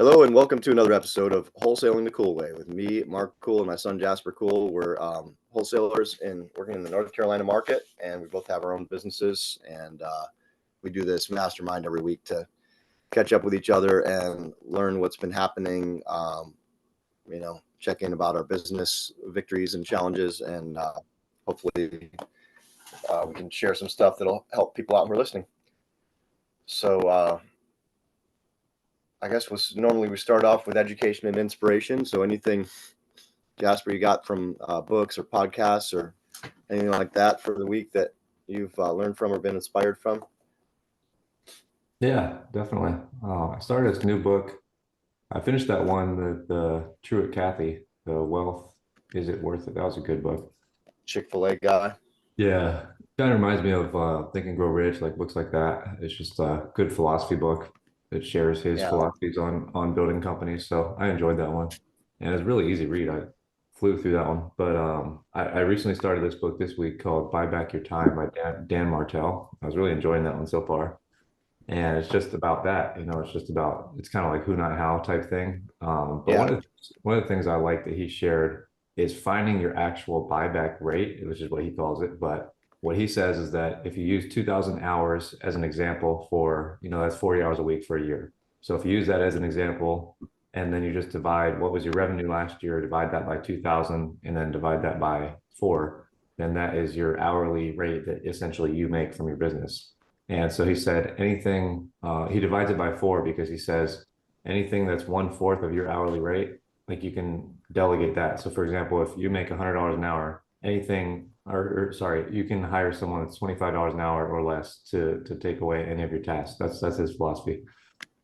Hello and welcome to another episode of Wholesaling the Cool Way with me, Mark Cool, and my son Jasper Cool. We're wholesalers working in the North Carolina market, and we both have our own businesses. And we do this mastermind every week to catch up with each other and learn what's been happening. Check in about our business victories and challenges, and hopefully we can share some stuff that'll help people out who are listening. So. I guess normally we start off with education and inspiration. So anything, Jasper, you got from books or podcasts or anything like that for the week that you've learned from or been inspired from? Yeah, definitely. I started this new book. I finished that one, the Truett Cathy, The Wealth, Is It Worth It? That was a good book. Chick-fil-A guy. Yeah, kind of reminds me of Think and Grow Rich, like books like that. It's just a good philosophy book that shares his Yeah. philosophies on building companies. So I enjoyed that one, and it's really easy read. I flew through that one. But I recently started this book this week called Buy Back Your Time by Dan Martell. I was really enjoying that one so far. And it's just about that, it's kind of like who, not how type thing. But Yeah. one of the things I like that he shared is finding your actual buyback rate, which is what he calls it. But what he says is that if you use 2,000 hours as an example for, that's 40 hours a week for a year. So if you use that as an example, and then you just divide what was your revenue last year, divide that by 2,000, and then divide that by 4, then that is your hourly rate that essentially you make from your business. And so he said anything, he divides it by 4 because he says anything that's 1/4 of your hourly rate, like you can delegate that. So for example, if you make $100 an hour, anything, or sorry, you can hire someone that's $25 an hour or less to take away any of your tasks. That's his philosophy.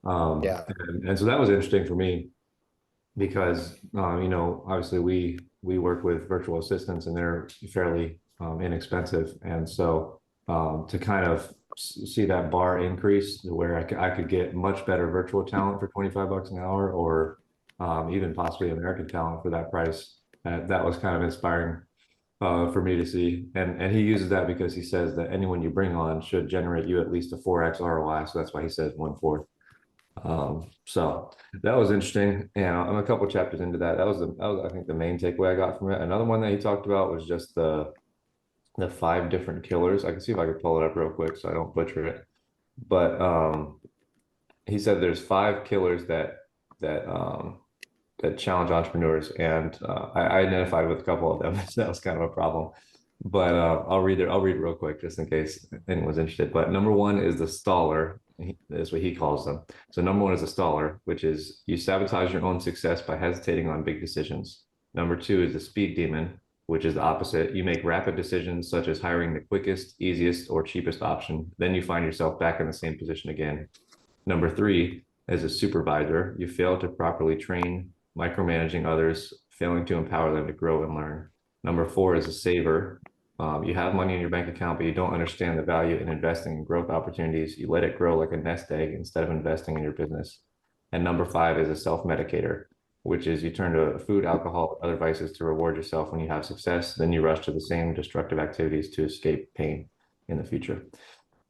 Yeah. And so that was interesting for me because obviously we work with virtual assistants and they're fairly inexpensive, and so to kind of see that bar increase to where I could get much better virtual talent for 25 bucks an hour, or even possibly American talent for that price. That was kind of inspiring for me to see. And he uses that because he says that anyone you bring on should generate you at least a 4x ROI. So that's why he says 1/4. So that was interesting. And I'm a couple chapters into that. That was I think the main takeaway I got from it. Another one that he talked about was just the 5 different killers. I can see if I could pull it up real quick so I don't butcher it. But he said there's 5 killers that challenge entrepreneurs, and I identified with a couple of them. So that was kind of a problem. But I'll read it real quick just in case anyone's interested. But number 1 is the staller. That's what he calls them. So number 1 is a staller, which is you sabotage your own success by hesitating on big decisions. Number 2 is the speed demon, which is the opposite. You make rapid decisions such as hiring the quickest, easiest, or cheapest option. Then you find yourself back in the same position again. Number 3 is a supervisor. You fail to properly train, micromanaging others, failing to empower them to grow and learn. Number 4 is a saver. You have money in your bank account, but you don't understand the value in investing in growth opportunities. You let it grow like a nest egg instead of investing in your business. And number 5 is a self-medicator, which is you turn to food, alcohol, other vices to reward yourself when you have success. Then you rush to the same destructive activities to escape pain in the future.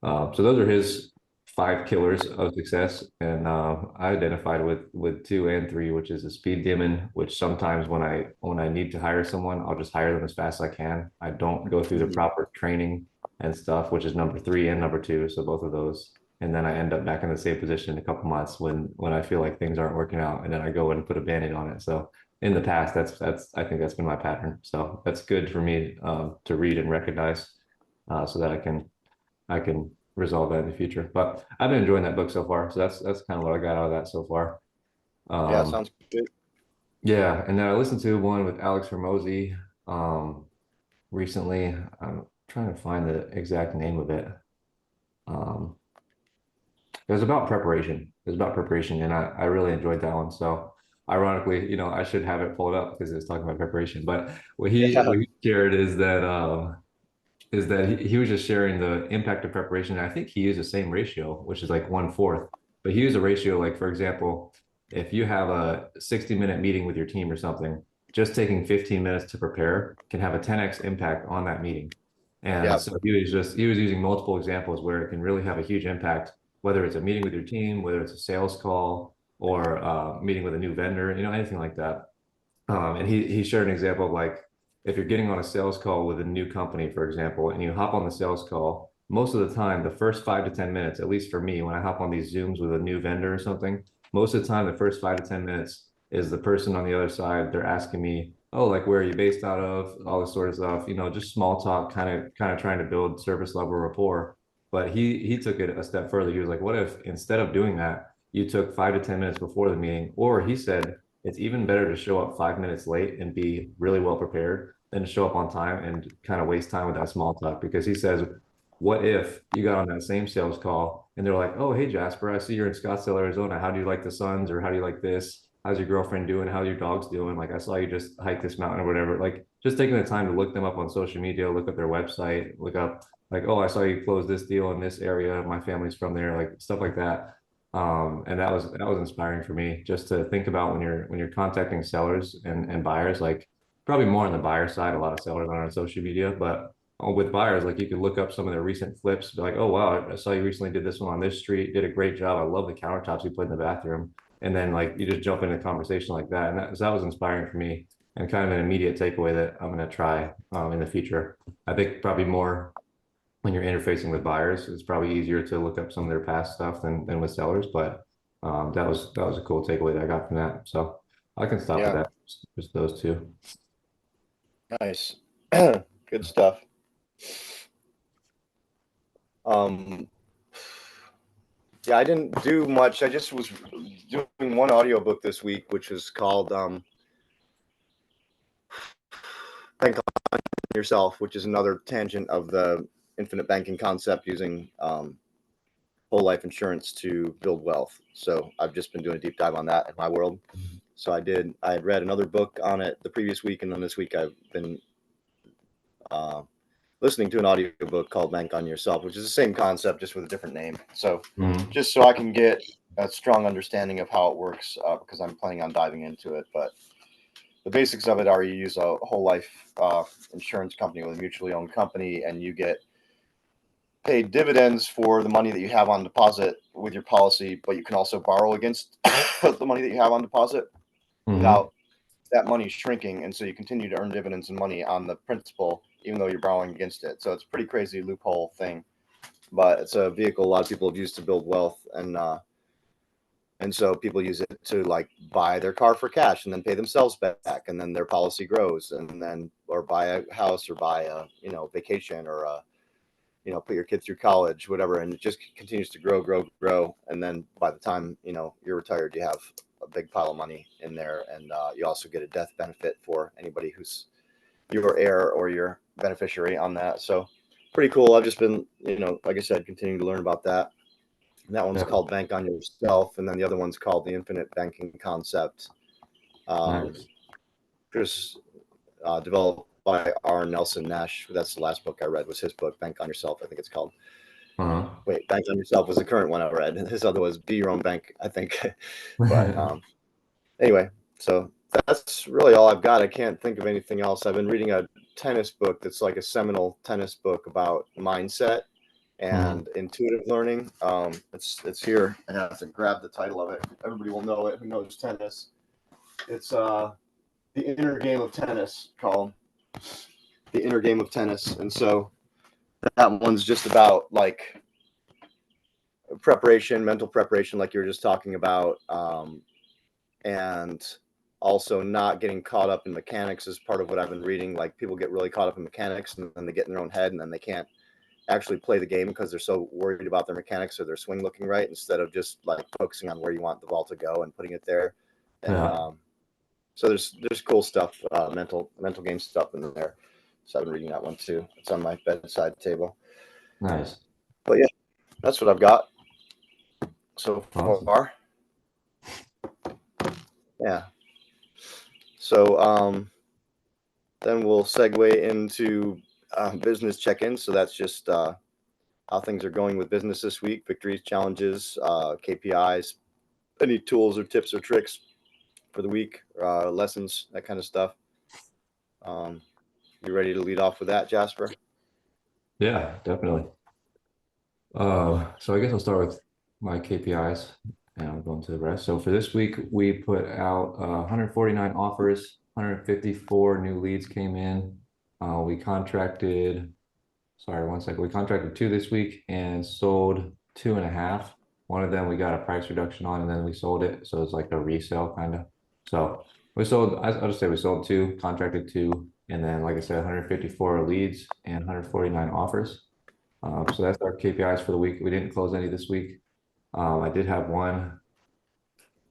So those are his 5 killers of success, and I identified with 2 and 3, which is the speed demon, which sometimes when I need to hire someone, I'll just hire them as fast as I can. I don't go through the proper training and stuff, which is number 3 and number 2, so both of those. And then I end up back in the same position in a couple months when I feel like things aren't working out, and then I go and put a band-aid on it. So in the past, that's I think that's been my pattern. So that's good for me to read and recognize, so that I can resolve that in the future. But I've been enjoying that book so far. So that's kind of what I got out of that so far. Yeah. Um, Sounds good. yeah, and then I listened to one with Alex Hormozi recently. I'm trying to find the exact name of it. Um, it was about preparation. It was about preparation, and I really enjoyed that one. So ironically, I should have it pulled up because it was talking about preparation. But Yeah. what he shared is that he was just sharing the impact of preparation. And I think he used the same ratio, which is like 1/4. But he used a ratio, like, for example, if you have a 60-minute meeting with your team or something, just taking 15 minutes to prepare can have a 10x impact on that meeting. And Yeah. so he was using multiple examples where it can really have a huge impact, whether it's a meeting with your team, whether it's a sales call, or meeting with a new vendor, anything like that. And he shared an example of like if you're getting on a sales call with a new company, for example, and you hop on the sales call, most of the time, the first 5 to 10 minutes, at least for me, when I hop on these Zooms with a new vendor or something, most of the time, the first 5 to 10 minutes is the person on the other side. They're asking me, oh, like where are you based out of? All this sort of stuff, just small talk, kind of trying to build service level rapport. But he took it a step further. He was like, what if instead of doing that, you took 5 to 10 minutes before the meeting, or he said, it's even better to show up 5 minutes late and be really well prepared than to show up on time and kind of waste time with that small talk. Because he says, what if you got on that same sales call and they're like, oh, hey, Jasper, I see you're in Scottsdale, Arizona. How do you like the Suns? Or how do you like this? How's your girlfriend doing? How's your dogs doing? Like, I saw you just hike this mountain or whatever. Like, just taking the time to look them up on social media, look up their website, look up, like, oh, I saw you close this deal in this area. My family's from there, like stuff like that. And that was inspiring for me just to think about when you're contacting sellers and buyers, like probably more on the buyer side. A lot of sellers are on social media, but with buyers, like you could look up some of their recent flips, be like, oh wow, I saw you recently did this one on this street, did a great job. I love the countertops you put in the bathroom. And then like you just jump into a conversation like that. And that was inspiring for me and kind of an immediate takeaway that I'm going to try in the future. I think probably more when you're interfacing with buyers, it's probably easier to look up some of their past stuff than with sellers. But that was a cool takeaway that I got from that. So I can stop at Yeah, that. Just those two. nice. Good stuff. Um, yeah, I didn't do much. I just was doing one audiobook this week, which is called Bank on Yourself, which is another tangent of the infinite banking concept using whole life insurance to build wealth. So I've just been doing a deep dive on that in my world. So I had read another book on it the previous week, and then this week I've been uh, listening to an audiobook called Bank on Yourself, which is the same concept, just with a different name. So Mhm. just so I can get a strong understanding of how it works, because I'm planning on diving into it. But the basics of it are you use a whole life insurance company with a mutually owned company, and you get paid dividends for the money that you have on deposit with your policy, but you can also borrow against the money that you have on deposit Mhm. without that money shrinking. And so you continue to earn dividends and money on the principal, even though you're borrowing against it. So it's a pretty crazy loophole thing, but it's a vehicle a lot of people have used to build wealth. And so people use it to like buy their car for cash and then pay themselves back. And then their policy grows, and then, or buy a house or buy a, vacation, or put your kid through college, whatever. And it just continues to grow, grow, grow. And then by the time, you're retired, you have a big pile of money in there. And you also get a death benefit for anybody who's your heir or your beneficiary on that. So pretty cool. I've just been, like I said, continuing to learn about that. And that one's Yeah. called Bank on Yourself. And then the other one's called The Infinite Banking Concept. Nice. Just developed by R. Nelson Nash. That's the last book I read, was his book, Bank on Yourself, I think it's called. Uh-huh. Wait, Bank on Yourself was the current one I read. His other was Be Your Own Bank, I think. But anyway, so that's really all I've got. I can't think of anything else. I've been reading a tennis book that's like a seminal tennis book about mindset Mhm. and intuitive learning. It's here. I have to grab the title of it. Everybody will know it who knows tennis. It's The Inner Game of Tennis, called The Inner Game of Tennis. And so that one's just about like preparation, mental preparation, like you were just talking about, and also not getting caught up in mechanics is part of what I've been reading. Like people get really caught up in mechanics, and then they get in their own head, and then they can't actually play the game because they're so worried about their mechanics or their swing looking right, instead of just like focusing on where you want the ball to go and putting it there. And Yeah. so there's cool stuff, mental game stuff in there. So I've been reading that one too. It's on my bedside table. Nice. But yeah, that's what I've got so Awesome. far. Yeah. So then we'll segue into business check-ins. So that's just how things are going with business this week, victories, challenges, KPIs, any tools or tips or tricks for the week, lessons, that kind of stuff. Um, you ready to lead off with that, Jasper? Yeah, definitely. So I guess I'll start with my KPIs. and I'll go into the rest. So for this week, we put out 149 offers, 154 new leads came in. We contracted, sorry, one second. We contracted 2 this week and sold 2.5. One of them we got a price reduction on, and then we sold it. So it's like a resale kind of. So we sold, I'll just say we sold 2, contracted 2, and then like I said, 154 leads and 149 offers. So that's our KPIs for the week. We didn't close any this week. I did have one,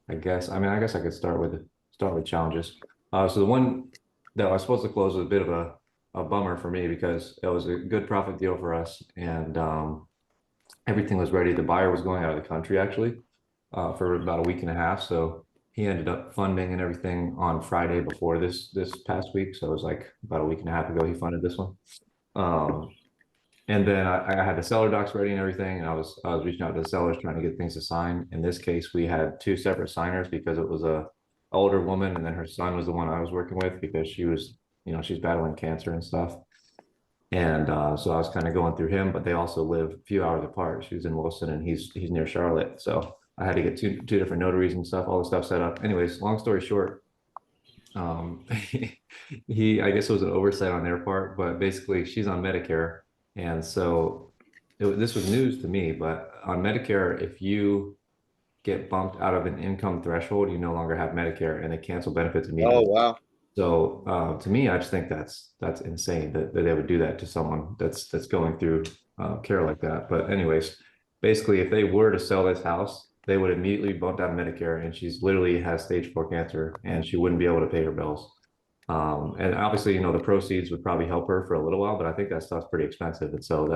I guess I could start with challenges. So the one that I was supposed to close was a bit of a bummer for me because it was a good profit deal for us, and everything was ready. The buyer was going out of the country actually for about a week and a half. So he ended up funding and everything on Friday before this past week. So it was like about a week and a half ago he funded this one. Um, and then I had the seller docs ready and everything, and I was reaching out to the sellers trying to get things to sign. In this case, we had 2 separate signers because it was a older woman, and then her son was the one I was working with because she was, she's battling cancer and stuff. And so I was kind of going through him, but they also live a few hours apart. She was in Wilson, and he's near Charlotte. So I had to get two different notaries and stuff, all the stuff set up. Anyways, long story short, um, I guess it was an oversight on their part, but basically she's on Medicare, and so this was news to me. But on Medicare, if you get bumped out of an income threshold, you no longer have Medicare, and they cancel benefits Oh, immediately. wow. So to me, I just think that's insane that they would do that to someone that's going through care like that. But anyways, basically, if they were to sell this house, they would immediately bump out of Medicare, and she's literally has stage 4 cancer, and she wouldn't be able to pay her bills. And obviously, the proceeds would probably help her for a little while, but I think that stuff's pretty expensive, and so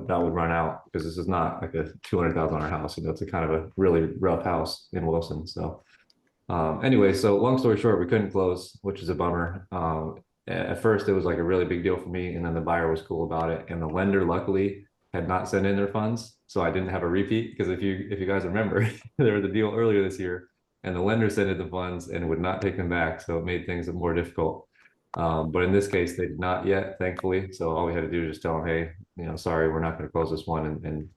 that would run out because this is not like a $200,000 house. It's a kind of a really rough house in Wilson. So anyway, so long story short, we couldn't close, which is a bummer. At first, it was like a really big deal for me, and then the buyer was cool about it, and the lender luckily had not sent in their funds, so I didn't have a repeat. Because if you guys remember, there was a deal earlier this year, and the lender sent in the funds and would not take them back, so it made things more difficult. But in this case, they did not yet, thankfully. So all we had to do was just tell them, hey, sorry, we're not going to close this one, and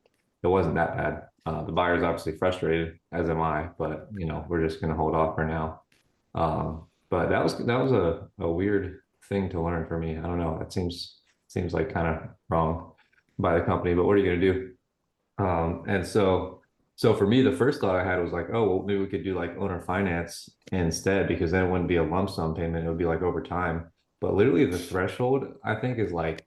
it wasn't that bad. The buyer's obviously frustrated, as am I, but we're just going to hold off for now. But that was a weird thing to learn for me. I don't know. It seems like kind of wrong by the company, but what are you going to do? And so for me, the first thought I had was like, oh, well, maybe we could do like owner finance instead, because then it wouldn't be a lump sum payment. It would be like over time. But literally the threshold, I think, is like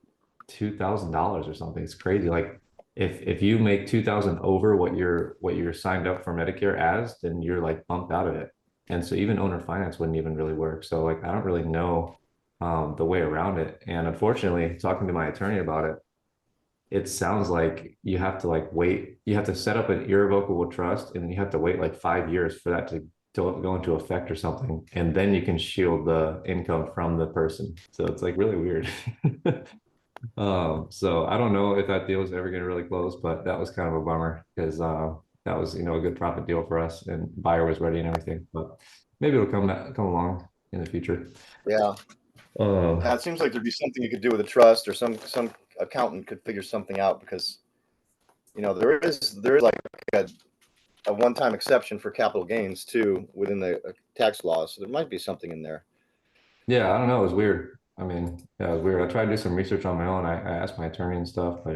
$2,000 or something. It's crazy. Like if you make 2,000 over what you're signed up for Medicare as, then you're like bumped out of it. And so even owner finance wouldn't even really work. So like I don't really know the way around it. And unfortunately, talking to my attorney about it, it sounds like you have to like wait, you have to set up an irrevocable trust, and then you have to wait like 5 years for that to go into effect or something. And then you can shield the income from the person. So it's like really weird. So I don't know if that deal is ever going to really close, but that was kind of a bummer because that was a good profit deal for us, and buyer was ready and everything. But maybe it'll come along in the future. Yeah. Uh, Yeah, it seems like there'd be something you could do with a trust, or some accountant could figure something out, because there is like a one-time exception for capital gains too within the tax laws. So there might be something in there. yeah, I don't know. It was weird. I mean, yeah, it was weird. I tried to do some research on my own. I asked my attorney and stuff, but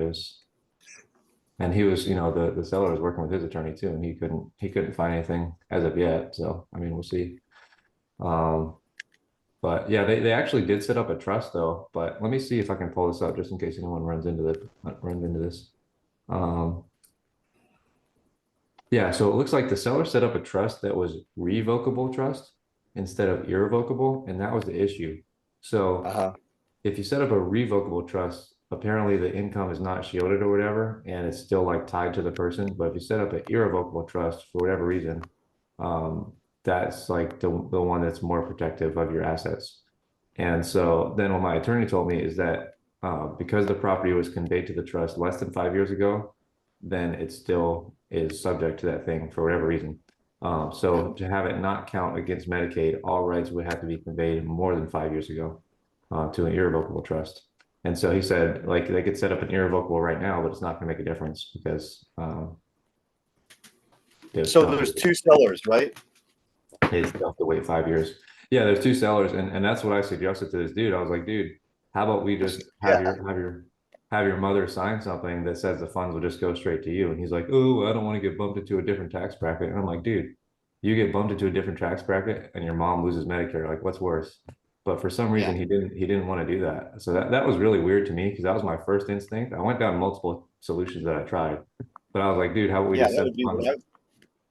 and he was, the seller was working with his attorney too, and he couldn't find anything as of yet. So, I mean, we'll see. Um, but yeah, they actually did set up a trust though. But let me see if I can pull this up just in case anyone runs into this. Um, yeah, so it looks like the seller set up a trust that was revocable trust instead of irrevocable, and that was the issue. So Uh-huh. if you set up a revocable trust, apparently the income is not shielded or whatever, and it's still like tied to the person. But if you set up an irrevocable trust for whatever reason, um, that's like the one that's more protective of your assets. And so then what my attorney told me is that because the property was conveyed to the trust less than 5 years ago, then it still is subject to that thing for whatever reason. So to have it not count against Medicaid, all rights would have to be conveyed more than 5 years ago to an irrevocable trust. And so he said, like, they could set up an irrevocable right now, but it's not going to make a difference because So there's two sellers, right? They still have to wait 5 years. Yeah, there's two sellers, and that's what I suggested to this dude. I was like, dude, how about we just Yeah. have your mother sign something that says the funds will just go straight to you? And he's like, oh, I don't want to get bumped into a different tax bracket. And I'm like, dude, you get bumped into a different tax bracket and your mom loses Medicare. Like, what's worse? But for some reason, he didn't want to do that. So that was really weird to me because that was my first instinct. I went down multiple solutions that I tried, but I was like, dude, how about we Yeah, just that send would the be funds? what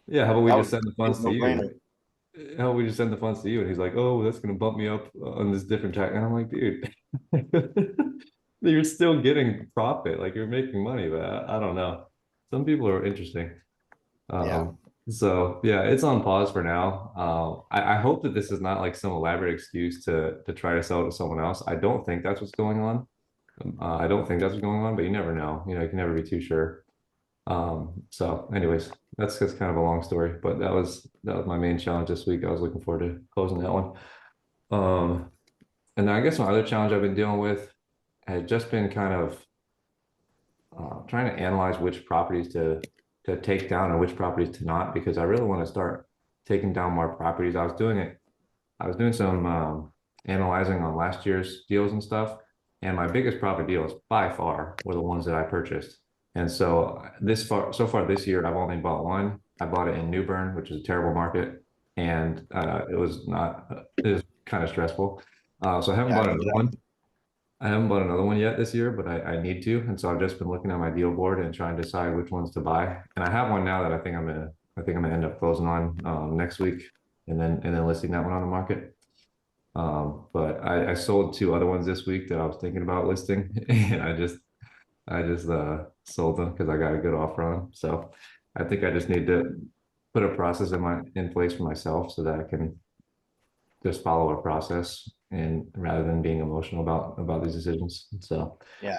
Yeah, how about we that just would send the be a funds to you? no-brainer. How about we just send the funds to you? And he's like, oh, that's gonna bump me up on this different tax. And I'm like, dude, you're still getting profit, like you're making money, but I don't know. Some people are interesting. Yeah. So yeah, it's on pause for now. I hope that this is not like some elaborate excuse to try to sell it to someone else. I don't think that's what's going on. I don't think that's what's going on, but you never know. You know, you can never be too sure. So anyways, that's just kind of a long story, but that was my main challenge this week. I was looking forward to closing that one. Um, and then I guess my other challenge I've been dealing with has just been kind of trying to analyze which properties to take down and which properties to not, because I really want to start taking down more properties. I was doing some analyzing on last year's deals and stuff, and my biggest profit deals by far were the ones that I purchased. And so far this year, I've only bought one. I bought it in New Bern, which is a terrible market, and it was kind of stressful. So I haven't Yeah, I bought remember another that. one. I haven't bought another one yet this year, but I need to. And so I've just been looking at my deal board and trying to decide which ones to buy. And I have one now that I think I'm gonna end up closing on next week, and then listing that one on the market. But I sold two other ones this week that I was thinking about listing, and I just sold them because I got a good offer on them. So I think I just need to put a process in place for myself so that I can just follow a process and rather than being emotional about these decisions. So Yeah.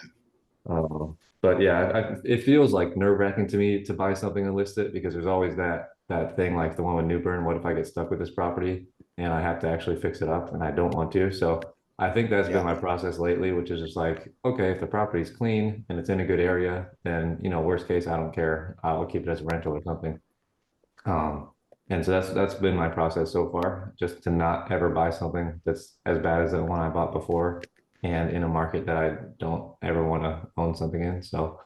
but yeah, it feels like nerve-wracking to me to buy something and list it because there's always that thing like the one with New Bern. What if I get stuck with this property and I have to actually fix it up and I don't want to? So I think that's been Yeah. my process lately, which is just like, okay, if the property's clean and it's in a good area, then you know, worst case, I don't care. I'll keep it as a rental or something. Um, and so that's been my process so far, just to not ever buy something that's as bad as the one I bought before and in a market that I don't ever want to own something in. So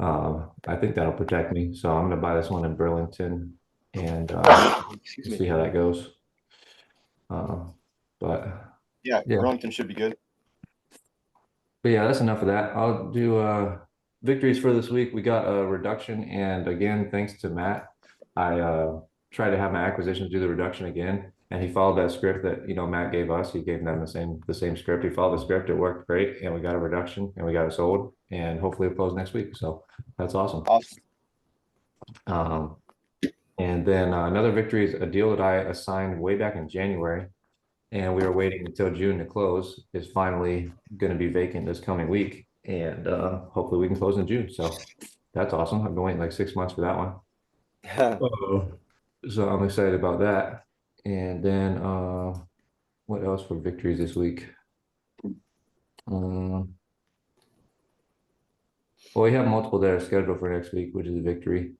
I think that'll protect me. So I'm gonna buy this one in Burlington and Excuse we'll me. see how that goes. Um, but Yeah, yeah, Burlington should be good. but yeah, that's enough of that. I'll do victories for this week. We got a reduction, and again, thanks to Matt, I tried to have my acquisitions do the reduction again, and he followed that script that Matt gave us. He gave them the same script. He followed the script. It worked great, and we got a reduction, and we got it sold, and hopefully it close next week. So that's awesome. Awesome. Um, and then another victory is a deal that I assigned way back in January, and we were waiting until June to close, is finally going to be vacant this coming week. And hopefully we can close in June. So that's awesome. I've been waiting like 6 months for that one. So I'm excited about that. And then what else for victories this week? Well, we have multiple that are scheduled for next week, which is a victory.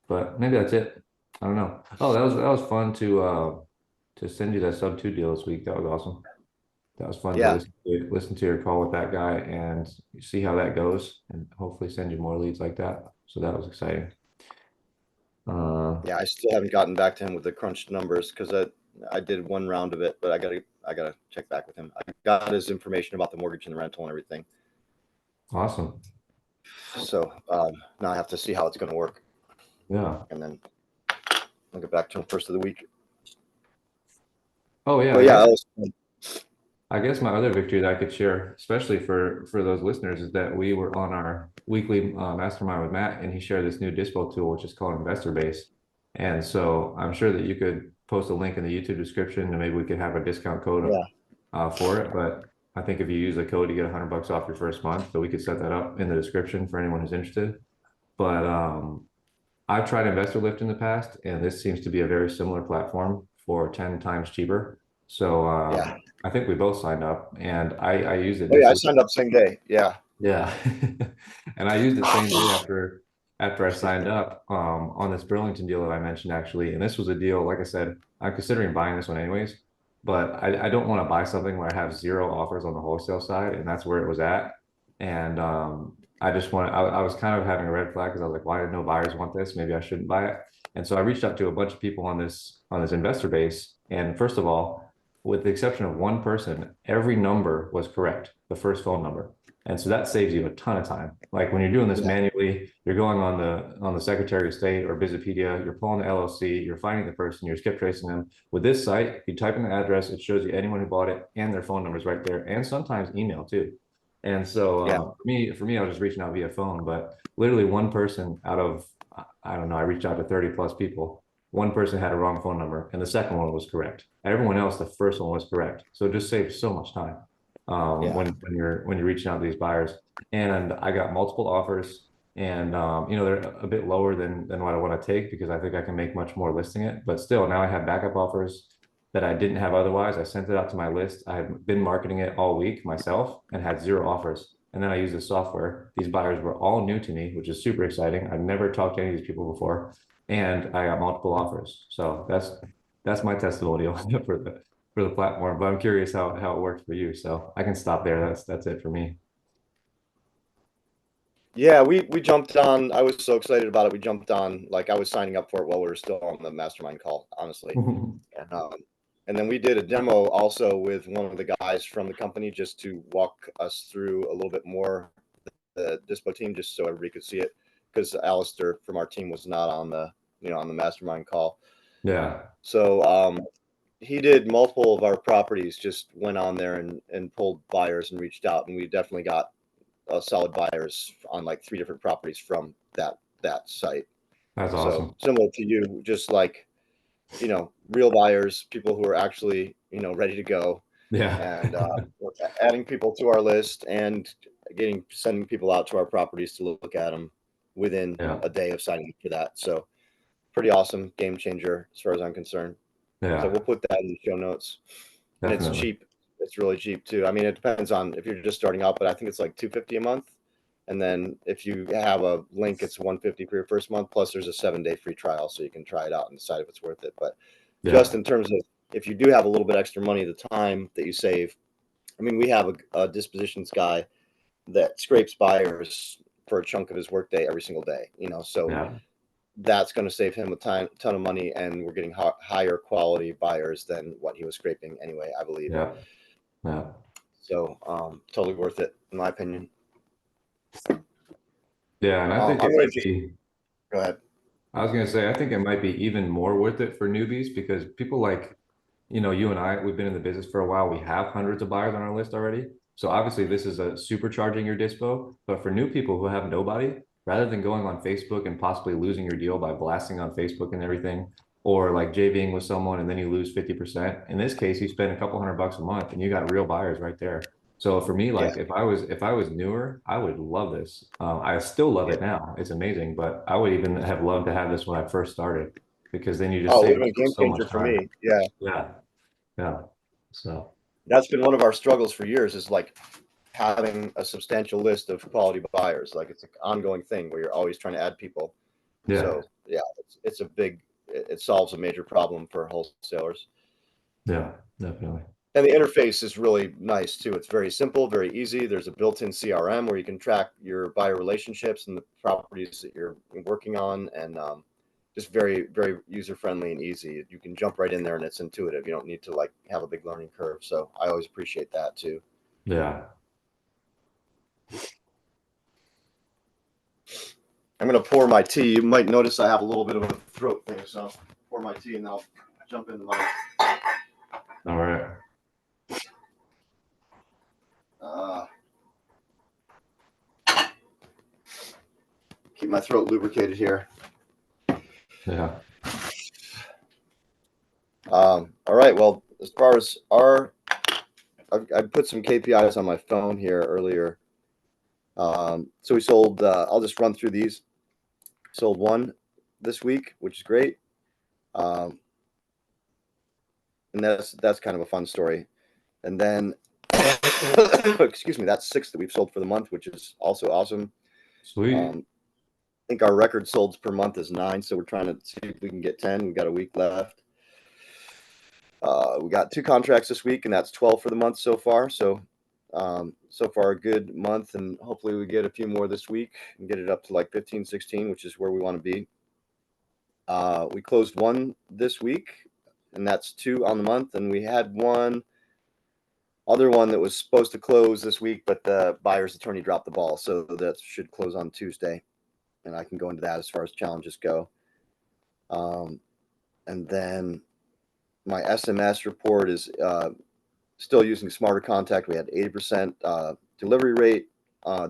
But maybe that's it. I don't know. Oh, that was fun to send you that sub two deal this week. That was awesome. That was fun to Yeah. listen to your call with that guy and see how that goes, and hopefully send you more leads like that. So that was exciting. Yeah, I still haven't gotten back to him with the crunched numbers because I did one round of it, but I gotta check back with him. I got his information about the mortgage and the rental and everything. Awesome. So now I have to see how it's gonna work, Yeah. and then I'll get back to him first of the week. Oh yeah. But yeah, I guess my other victory that I could share, especially for those listeners, is that we were on our weekly mastermind with Matt, and he shared this new dispo tool, which is called Investor Base. And so I'm sure that you could post a link in the YouTube description, and maybe we could have a discount code for it. But I think if you use the code, you get $100 off your first month. So we could set that up in the description for anyone who's interested. But I've tried Investor Lift in the past, and this seems to be a very similar platform for 10 times cheaper. So yeah. I think we both signed up, and I used it Oh yeah, this I week. signed up same day. Yeah. Yeah. And I used it same day after I signed up on this Burlington deal that I mentioned actually. And this was a deal, like I said, I'm considering buying this one anyways, but I don't want to buy something where I have zero offers on the wholesale side, and that's where it was at. And I was kind of having a red flag because I was like, why did no buyers want this? Maybe I shouldn't buy it. And so I reached out to a bunch of people on this investor base. And first of all, with the exception of one person, every number was correct, the first phone number. And so that saves you a ton of time. Like when you're doing this Yeah. manually, you're going on the Secretary of State or Visipedia, you're pulling the LLC, you're finding the person, you're skip tracing them. With this site, you type in the address, it shows you anyone who bought it and their phone numbers right there, and sometimes email too. And so Yeah. for me, I was just reaching out via phone, but literally one person out of, I don't know, I reached out to 30 plus people. One person had a wrong phone number and the second one was correct. Everyone else, the first one was correct. So it just saves so much time Yeah. when you're reaching out to these buyers. And I got multiple offers, and they're a bit lower than what I want to take because I think I can make much more listing it. But still, now I have backup offers that I didn't have otherwise. I sent it out to my list. I had been marketing it all week myself and had zero offers. And then I used the software. These buyers were all new to me, which is super exciting. I've never talked to any of these people before, and I got multiple offers. So that's my testimonial for the platform. But I'm curious how it works for you. So I can stop there. That's it for me. Yeah, we jumped on. I was so excited about it. We jumped on, like I was signing up for it while we were still on the mastermind call, honestly. And and then we did a demo also with one of the guys from the company just to walk us through a little bit more the dispo team, just so everybody could see it, because Alistair from our team was not on the on the mastermind call. Yeah, So he did multiple of our properties, just went on there and pulled buyers and reached out, and we definitely got solid buyers on like 3 different properties from that site. that's So awesome. similar to you, just like real buyers, people who are actually ready to go, Yeah, and we're adding people to our list and sending people out to our properties to look at them within yeah, a day of signing up for that. So pretty awesome, game changer as far as I'm concerned. So we'll yeah, put that in the show notes, and it's definitely. cheap. It's really cheap too. I mean, it depends on if you're just starting out, but I think it's like $250 a month. And then if you have a link, it's $150 for your first month. Plus, there's a 7-day free trial, so you can try it out and decide if it's worth it. But just Yeah, in terms of if you do have a little bit extra money, the time that you save. I mean, we have a dispositions guy that scrapes buyers for a chunk of his workday every single day. So yeah, that's going to save him a ton of money, and we're getting higher quality buyers than what he was scraping anyway, I believe. yeah, yeah, So totally worth it, in my opinion. yeah. And I think I'm it going to might just be. go ahead. I was gonna say, I think it might be even more worth it for newbies because people like, you and I, we've been in the business for a while. We have hundreds of buyers on our list already. So obviously this is a supercharging your dispo. But for new people who have nobody, rather than going on Facebook and possibly losing your deal by blasting on Facebook and everything, or like JVing with someone and then you lose 50%. In this case, you spend a couple $100 a month and you got real buyers right there. So for me, Yeah, like if I was newer, I would love this. I still love yeah. it now. It's amazing, but I would even have loved to have this when I first started because then you just Oh, it would save have been a game so changer much for time. me. Yeah, Yeah. Yeah. So that's been one of our struggles for years. Is like having a substantial list of quality buyers. Like it's an ongoing thing where you're always trying to add people. yeah, So yeah, it's a big. It solves a major problem for wholesalers. yeah, definitely. And the interface is really nice too. It's very simple, very easy. There's a built-in CRM where you can track your buyer relationships and the properties that you're working on, and just very, very user-friendly and easy. You can jump right in there, and it's intuitive. You don't need to like have a big learning curve. So I always appreciate that too. Yeah. I'm gonna pour my tea. You might notice I have a little bit of a throat thing, so I'll pour my tea and then I'll jump into my. All right. Uh, Keep my throat lubricated here. Yeah. All right. Well, as far as I put some KPIs on my phone here earlier. So we sold. I'll just run through these. Sold one this week, which is great. Um, and that's kind of a fun story. And then Excuse me, that's 6 that we've sold for the month, which is also awesome. Sweet. I think our record solds per month is 9, so we're trying to see if we can get 10. We've got a week left. We got 2 contracts this week, and that's 12 for the month so far. So, so far a good month, and hopefully we get a few more this week and get it up to like 15, 16, which is where we want to be. We closed 1 this week, and that's 2 on the month, and we had one other one that was supposed to close this week, but the buyer's attorney dropped the ball, so that should close on Tuesday, and I can go into that as far as challenges go. And then my SMS report is still using Smarter Contact. We had 80% delivery rate,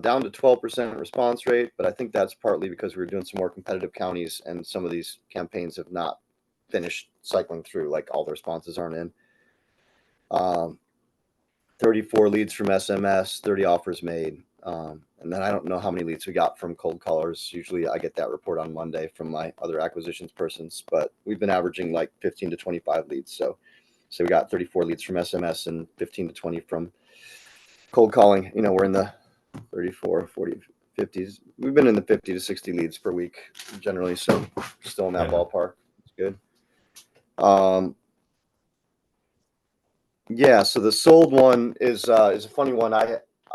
down to 12% response rate, but I think that's partly because we were doing some more competitive counties, and some of these campaigns have not finished cycling through, like all the responses aren't in. 34 leads from SMS, 30 offers made. And then I don't know how many leads we got from cold callers. Usually I get that report on Monday from my other acquisitions persons, but we've been averaging like 15 to 25 leads. So we got 34 leads from SMS and 15 to 20 from cold calling. You know, we're in the 34, 40, 50s. We've been in the 50 to 60 leads per week generally. So still in that ballpark. It's good. Yeah, so the sold one is a funny one.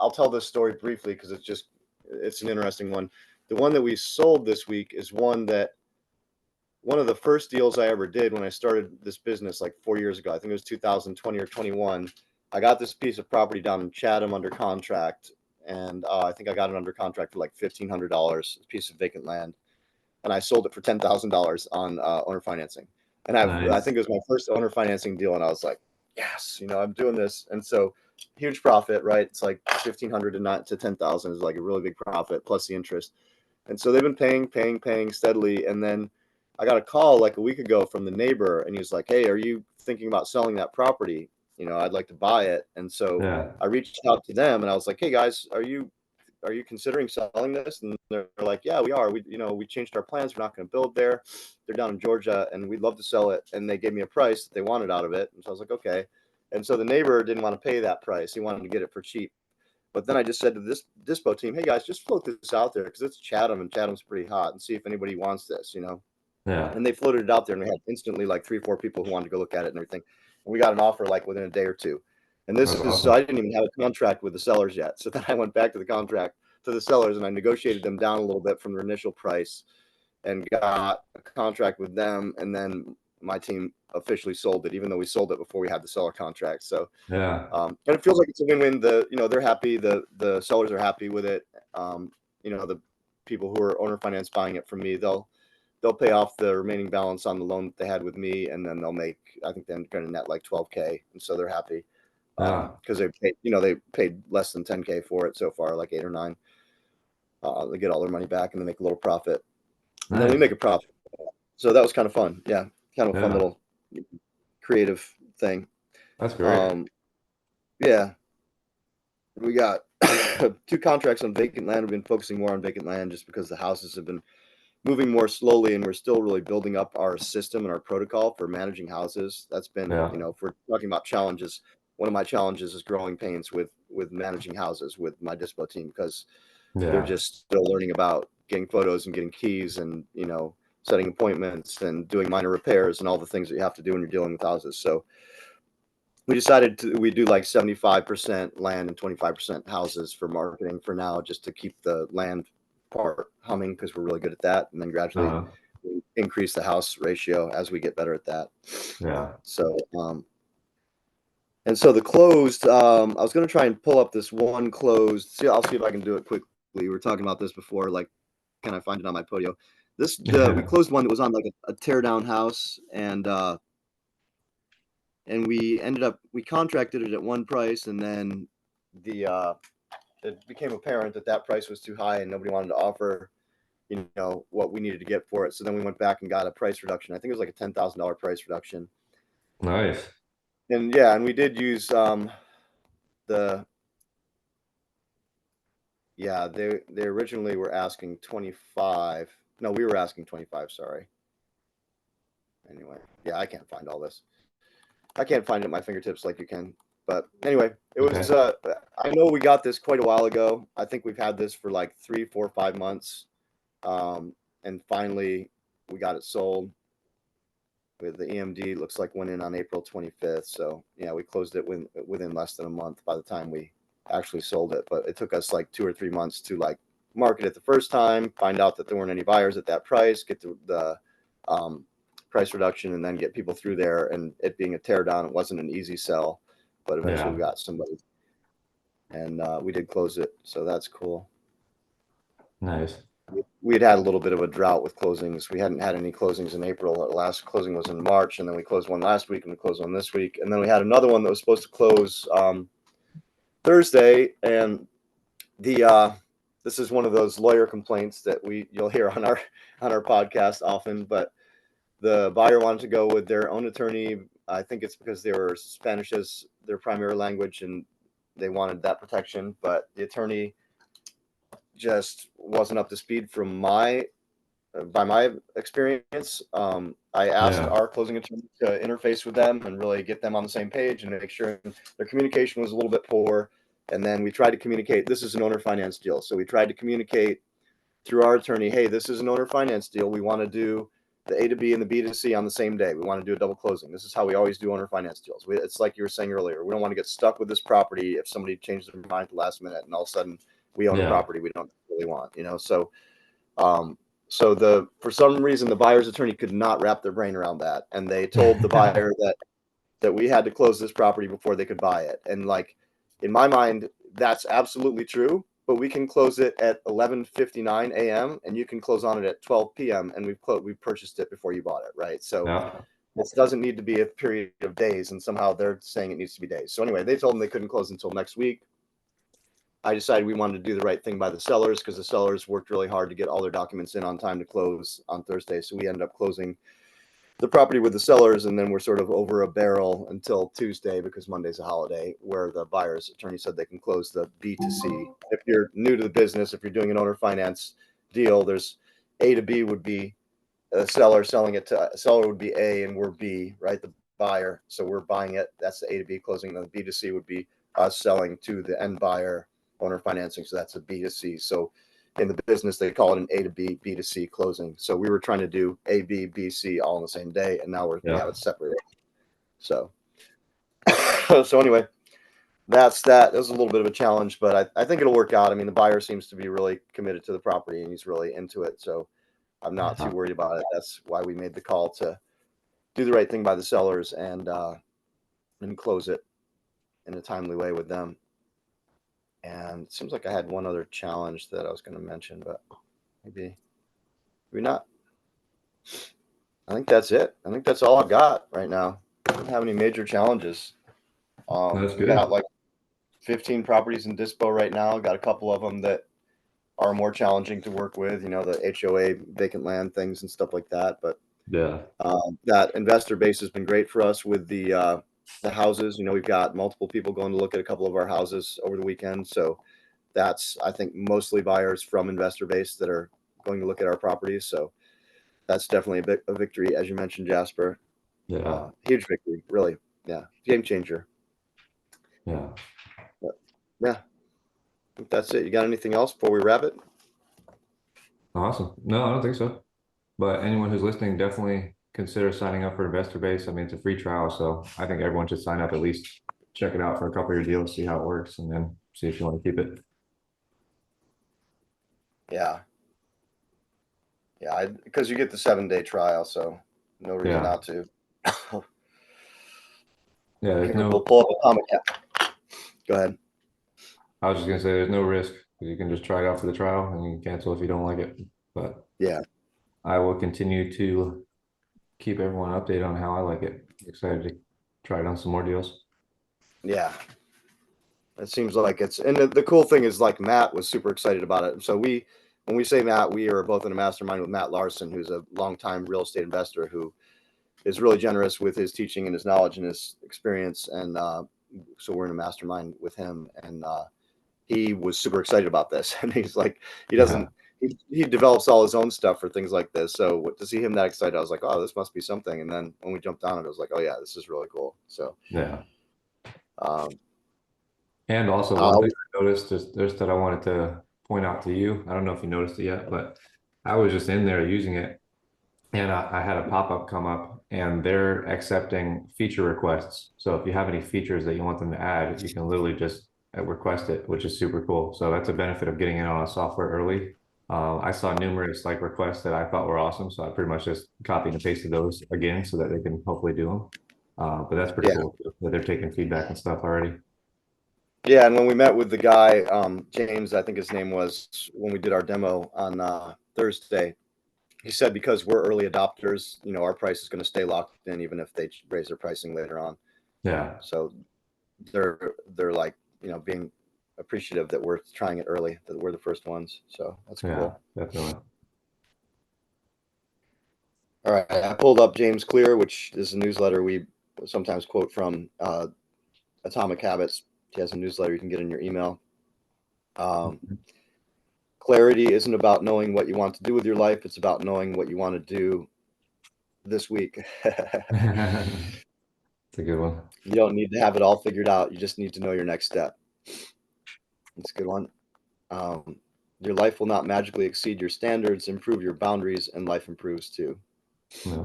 I'll tell this story briefly because it's an interesting one. The one that we sold this week is one of the first deals I ever did when I started this business like 4 years ago. I think it was 2020 or 21. I got this piece of property down in Chatham under contract, and I think I got it under contract for like $1,500, a piece of vacant land, and I sold it for $10,000 on owner financing. And I think it was my first owner financing deal, and I was like, yes, I'm doing this. And so huge profit, right? It's like 1,500 to 10,000 is like a really big profit plus the interest. And so they've been paying steadily. And then I got a call like a week ago from the neighbor, and he was like, hey, are you thinking about selling that property? I'd like to buy it. And so I reached out to them, and I was like, hey guys, are you considering selling this? And they're like, yeah, we are. We changed our plans. We're not going to build there. They're down in Georgia, and we'd love to sell it. And they gave me a price that they wanted out of it. And so I was like, okay. And so the neighbor didn't want to pay that price. He wanted to get it for cheap. But then I just said to this dispo team, hey guys, just float this out there because it's Chatham, and Chatham's pretty hot, and see if anybody wants this. And they floated it out there, and we had instantly like 3 or 4 people who wanted to go look at it and everything. And we got an offer like within a day or two. And this is awesome. So I didn't even have a contract with the sellers yet. So then I went back to the sellers, and I negotiated them down a little bit from their initial price and got a contract with them. And then my team officially sold it, even though we sold it before we had the seller contract. So and it feels like it's a win-win. They're happy. The sellers are happy with it. The people who are owner finance buying it from me, they'll pay off the remaining balance on the loan that they had with me, and then they'll make, I think they're going to net like $12K, and so they're happy because they paid less than $10K for it so far, like 8 or 9. They get all their money back, and they make a little profit, and then we make a profit. So that was kind of fun. Yeah, kind of a fun little creative thing. That's great. Yeah, we got 2 contracts on vacant land. We've been focusing more on vacant land just because the houses have been moving more slowly, and we're still really building up our system and our protocol for managing houses. That's been, if we're talking about challenges, one of my challenges is growing pains with managing houses with my dispo team, because they're just still learning about getting photos and getting keys and, setting appointments and doing minor repairs and all the things that you have to do when you're dealing with houses. So we decided we do like 75% land and 25% houses for marketing for now, just to keep the land part humming, because we're really good at that, and then gradually increase the house ratio as we get better at that. So and so the closed, I was going to try and pull up this one closed. I'll see if I can do it quickly. We were talking about this before, like, can I find it on my Podio? We closed one that was on like a tear down house, and we contracted it at one price, and then it became apparent that price was too high, and nobody wanted to offer, what we needed to get for it. So then we went back and got a price reduction. I think it was like a $10,000 price reduction. Nice. And and we did use they originally were asking 25. No, we were asking 25, sorry. Anyway, I can't find all this. I can't find it at my fingertips like you can. But anyway, it was. Okay. I know we got this quite a while ago. I think we've had this for like 3, 4, 5 months, and finally we got it sold. With the EMD, looks like went in on April 25th. So yeah, we closed it within less than a month by the time we actually sold it. But it took us like 2 or 3 months to like market it the first time, find out that there weren't any buyers at that price, get the price reduction, and then get people through there. And it being a tear down, it wasn't an easy sell, but eventually Yeah. we got somebody, and we did close it. So that's cool. Nice. We had a little bit of a drought with closings. We hadn't had any closings in April. Our last closing was in March, and then we closed one last week, and we closed one this week, and then we had another one that was supposed to close Thursday. And the this is one of those lawyer complaints that you'll hear on our podcast often. But the buyer wanted to go with their own attorney. I think it's because they were Spanish as their primary language, and they wanted that protection. But the attorney just wasn't up to speed by my experience. I asked Yeah. our closing attorney to interface with them and really get them on the same page and make sure their communication was a little bit poor. And then we tried to communicate. This is an owner finance deal, so we tried to communicate through our attorney. Hey, this is an owner finance deal. We want to do the A to B and the B to C on the same day. We want to do a double closing. This is how we always do owner finance deals. It's like you were saying earlier. We don't want to get stuck with this property if somebody changes their mind at the last minute and all of a sudden we own a Yeah. property we don't really want. So for some reason the buyer's attorney could not wrap their brain around that, and they told the buyer that we had to close this property before they could buy it. And like in my mind, that's absolutely true. But we can close it at 11:59 a.m. and you can close on it at 12 p.m. and we've purchased it before you bought it, right? So Yeah. this doesn't need to be a period of days, and somehow they're saying it needs to be days. So anyway, they told them they couldn't close until next week. I decided we wanted to do the right thing by the sellers because the sellers worked really hard to get all their documents in on time to close on Thursday. So we ended up closing the property with the sellers, and then we're sort of over a barrel until Tuesday because Monday's a holiday, where the buyer's attorney said they can close the B to C. If you're new to the business, if you're doing an owner finance deal, there's A to B would be a seller selling it to a seller would be A and we're B, right? The buyer. So we're buying it. That's the A to B closing. And the B to C would be us selling to the end buyer, owner financing. So that's a B to C. So in the business, they call it an A to B, B to C closing. So we were trying to do A, B, B, C all on the same day, and now we have it separated. So, so anyway, that's that. It was a little bit of a challenge, but I think it'll work out. I mean, the buyer seems to be really committed to the property and he's really into it. So I'm not too worried about it. That's why we made the call to do the right thing by the sellers and close it in a timely way with them. And it seems like I had one other challenge that I was going to mention, but maybe not. I think that's it. I think that's all I've got right now. I don't have any major challenges. That's We good. got like 15 properties in Dispo right now. Got a couple of them that are more challenging to work with, the HOA vacant land things and stuff like that. But Yeah. that investor base has been great for us with the houses. We've got multiple people going to look at a couple of our houses over the weekend. So that's, I think, mostly buyers from investor base that are going to look at our properties. So that's definitely a victory, as you mentioned, Jasper. Yeah. Huge victory, really. Yeah, game changer. Yeah. But, yeah, I think that's it. You got anything else before we wrap it? Awesome. No, I don't think so. But anyone who's listening, definitely consider signing up for Investor Base. I mean, it's a free trial, so I think everyone should sign up, at least check it out for a couple of your deals, see how it works, and then see if you want to keep it. Yeah. Yeah, because you get the 7-day trial, so no reason not to. Yeah, there's Here, we'll no, pull up a comment. Go ahead. I was just gonna say there's no risk. You can just try it out for the trial and you can cancel if you don't like it. But Yeah. I will continue to keep everyone updated on how I like it. Excited to try it on some more deals. Yeah. It seems like and the cool thing is, like, Matt was super excited about it. So when we say Matt, we are both in a mastermind with Matt Larson, who's a longtime real estate investor who is really generous with his teaching and his knowledge and his experience. And so we're in a mastermind with him, and he was super excited about this. And he's like, Yeah. he develops all his own stuff for things like this. So to see him that excited, I was like, oh, this must be something. And then when we jumped on it, I was like, oh yeah, this is really cool. So Yeah. And also one I'll, thing I noticed just that I wanted to point out to you. I don't know if you noticed it yet, but I was just in there using it and I had a pop-up come up and they're accepting feature requests. So if you have any features that you want them to add, you can literally just request it, which is super cool. So that's a benefit of getting in on a software early. I saw numerous like requests that I thought were awesome. So I pretty much just copied and pasted those again so that they can hopefully do them. But that's pretty yeah. cool that they're taking feedback and stuff already. Yeah, and when we met with the guy, James, I think his name was, when we did our demo on Thursday, he said because we're early adopters, our price is going to stay locked in even if they raise their pricing later on. Yeah. So they're like, being appreciative that we're trying it early, that we're the first ones. So that's Yeah, cool. definitely. All right, I pulled up James Clear, which is a newsletter we sometimes quote from, Atomic Habits. He has a newsletter you can get in your email. Clarity isn't about knowing what you want to do with your life. It's about knowing what you want to do this week. It's a good one. You don't need to have it all figured out. You just need to know your next step. It's a good one. Um, your life will not magically exceed your standards. Improve your boundaries, and life improves too. Yeah.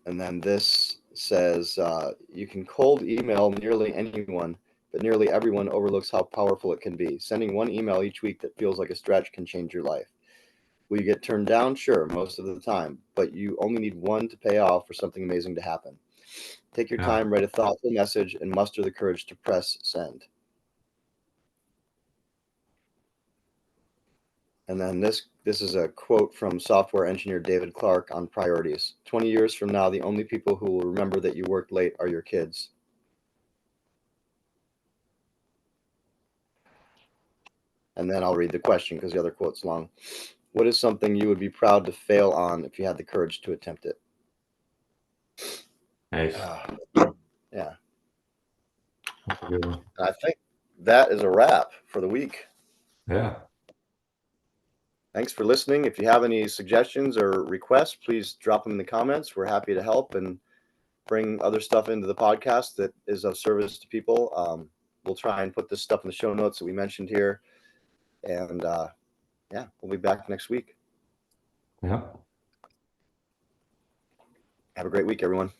And then this says you can cold email nearly anyone, but nearly everyone overlooks how powerful it can be. Sending one email each week that feels like a stretch can change your life. Will you get turned down? Sure, most of the time, but you only need one to pay off for something amazing to happen. Take your Yeah. time, write a thoughtful message, and muster the courage to press send. And then this is a quote from software engineer David Clark on priorities. 20 years from now, the only people who will remember that you worked late are your kids. And then I'll read the question because the other quote's long. What is something you would be proud to fail on if you had the courage to attempt it? Nice. Yeah. That's a good one. And I think that is a wrap for the week. Yeah. Thanks for listening. If you have any suggestions or requests, please drop them in the comments. We're happy to help and bring other stuff into the podcast that is of service to people. We'll try and put this stuff in the show notes that we mentioned here. And yeah, we'll be back next week. Yeah. Have a great week, everyone.